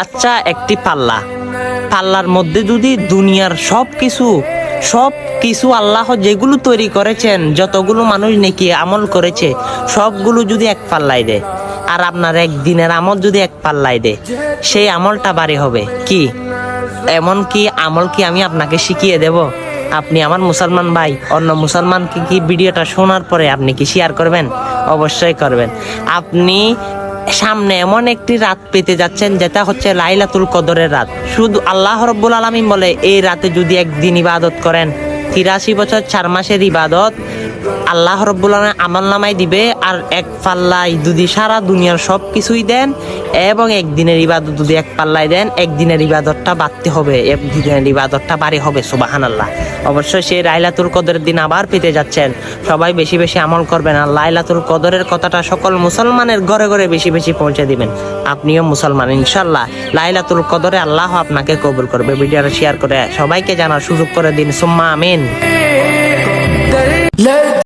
আচ্ছা, একটি পাল্লার মধ্যে যদি দুনিয়ার সব কিছু আল্লাহ যেগুলো তৈরি করেছেন, যতগুলো মানুষ নেকি আমল করেছে, সবগুলো যদি এক পাল্লায় দেয়, আর আপনার একদিনের আমল যদি এক পাল্লায় দেয়, সেই আমলটা ভারী হবে। কি এমন কি আমল কি আমি আপনাকে শিখিয়ে দেব? আপনি আমার মুসলমান ভাই, অন্য মুসলমানকে কি ভিডিওটা শোনার পরে আপনি কি শেয়ার করবেন? অবশ্যই করবেন। আপনি সামনে এমন একটি রাত পেতে যাচ্ছেন, যেটা হচ্ছে লাইলাতুল কদরের রাত। শুধু আল্লাহ রাব্বুল আলামিন বলে, এই রাতে যদি একদিন ইবাদত করেন, 83 বছর 4 মাসের ইবাদত আল্লাহ রাব্বুল আলামিন আমলনামায় দিবে। আর এক পাল্লায় যদি সারা দুনিয়ার সব কিছুই দেন এবং একদিনের ইবাদত যদি এক পাল্লায় দেন, একদিনের ইবাদতটা বাড়তে হবে, একদিনের ইবাদতটা ভারী হবে। সুবহানাল্লাহ। অবশ্যই সেই লাইলাতুল কদরের দিন আবার পেতে যাচ্ছেন, সবাই বেশি বেশি আমল করবেন আর লাইলাতুল কদরের কথাটা সকল মুসলমানের ঘরে ঘরে বেশি বেশি পৌঁছে দিবেন। আপনিও মুসলমান, ইনশাল্লাহ লাইলাতুল কদরে আল্লাহ আপনাকে কবুল করবে। ভিডিওটা শেয়ার করে সবাইকে জানার সুযোগ করে দিন। সুম্মা আমিন।